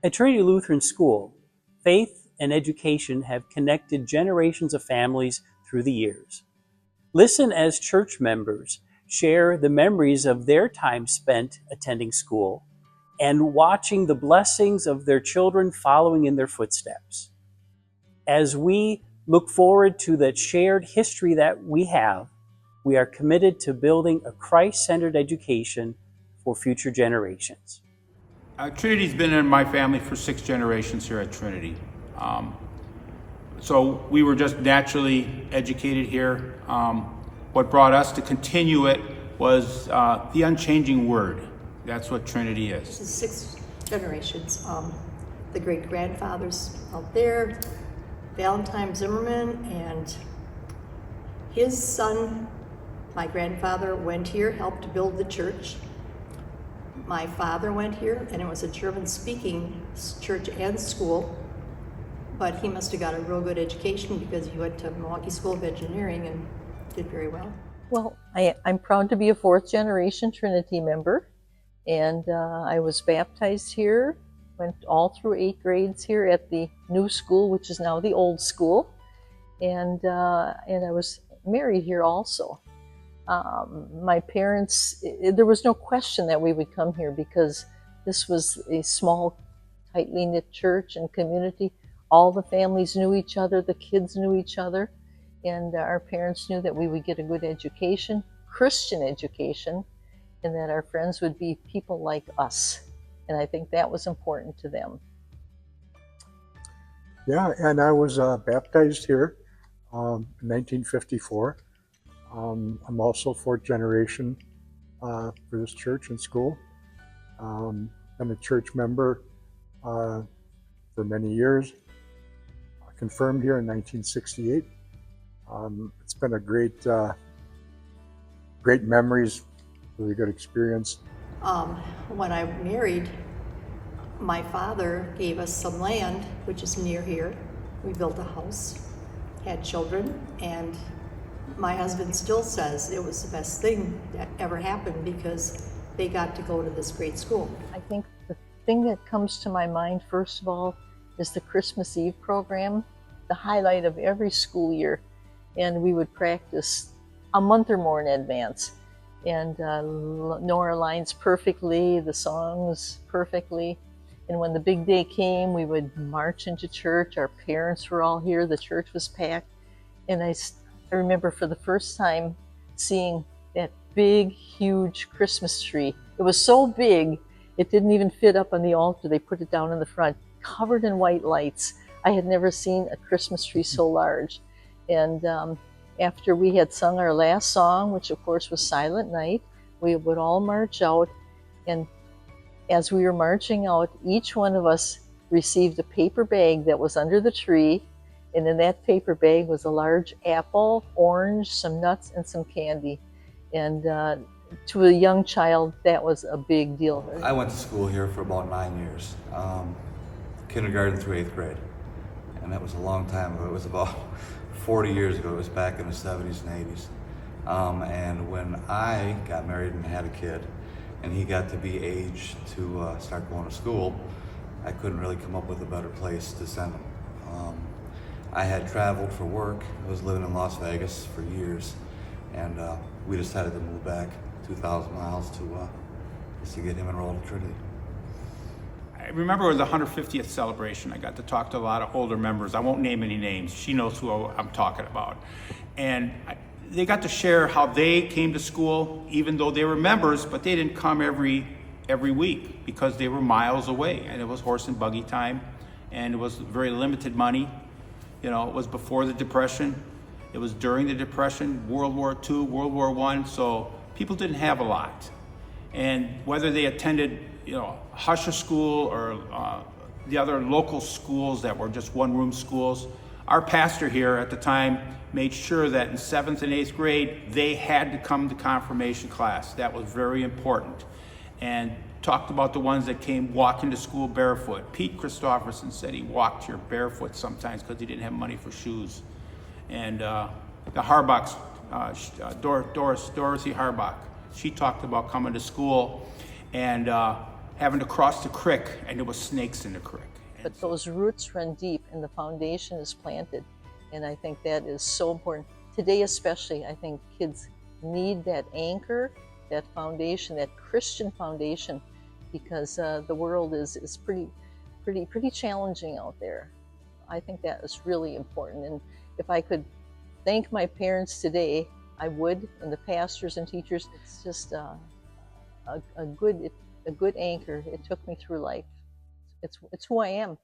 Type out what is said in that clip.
At Trinity Lutheran School, faith and education have connected generations of families through the years. Listen as church members share the memories of their time spent attending school and watching the blessings of their children following in their footsteps. As we look forward to that shared history that we have, we are committed to building a Christ-centered education for future generations. Trinity's been in my family for 6 generations here at Trinity. So we were just naturally educated here. What brought us to continue it was the unchanging word. That's what Trinity is. This is 6 generations. The great-grandfathers out there, Valentine Zimmerman, and his son, my grandfather, went here, helped to build the church. My father went here, and it was a German-speaking church and school, but he must have got a real good education because he went to Milwaukee School of Engineering and did very well. Well, I'm proud to be a 4th-generation Trinity member, and I was baptized here, went all through 8 grades here at the new school, which is now the old school, and I was married here also. My parents, there was no question that we would come here because this was a small, tightly knit church and community. All the families knew each other, the kids knew each other, and our parents knew that we would get a good education, Christian education, and that our friends would be people like us. And I think that was important to them. Yeah, and I was baptized here in 1954. I'm also 4th generation for this church and school. I'm a church member for many years. Confirmed here in 1968. It's been a great memories, really good experience. When I married, my father gave us some land, which is near here. We built a house, had children, and my husband still says it was the best thing that ever happened because they got to go to this great school. I think the thing that comes to my mind, first of all, is the Christmas Eve program, the highlight of every school year. And we would practice a month or more in advance. And know lines perfectly, the songs perfectly. And when the big day came, we would march into church. Our parents were all here. The church was packed. And I remember for the first time seeing that big, huge Christmas tree. It was so big, it didn't even fit up on the altar. They put it down in the front, covered in white lights. I had never seen a Christmas tree so large. And after we had sung our last song, which of course was Silent Night, we would all march out. And as we were marching out, each one of us received a paper bag that was under the tree. And in that paper bag was a large apple, orange, some nuts, and some candy. And to a young child, that was a big deal. I went to school here for about 9 years, kindergarten through 8th grade. And that was a long time ago. It was about 40 years ago. It was back in the 70s and 80s. And when I got married and had a kid, and he got to be age to start going to school, I couldn't really come up with a better place to send him. I had traveled for work. I was living in Las Vegas for years, and we decided to move back 2,000 miles just to get him enrolled at Trinity. I remember it was the 150th celebration. I got to talk to a lot of older members. I won't name any names. She knows who I'm talking about. And they got to share how they came to school, even though they were members, but they didn't come every week because they were miles away. And it was horse and buggy time, and it was very limited money. You know, it was before the Depression. It was during the Depression, World War II, World War I, so people didn't have a lot. And whether they attended, Husher School or the other local schools that were just one-room schools, our pastor here at the time made sure that in 7th and 8th grade, they had to come to confirmation class. That was very important. And talked about the ones that came walking to school barefoot. Pete Christopherson said he walked here barefoot sometimes because he didn't have money for shoes. And the Harbachs, Dorothy Harbach, she talked about coming to school and having to cross the creek, and there was snakes in the creek. And But those roots run deep and the foundation is planted. And I think that is so important. Today especially, I think kids need that anchor, that foundation, that Christian foundation, because the world is pretty challenging out there. I think that is really important. And if I could thank my parents today, I would, and the pastors and teachers. It's just a good anchor. It took me through life. It's who I am.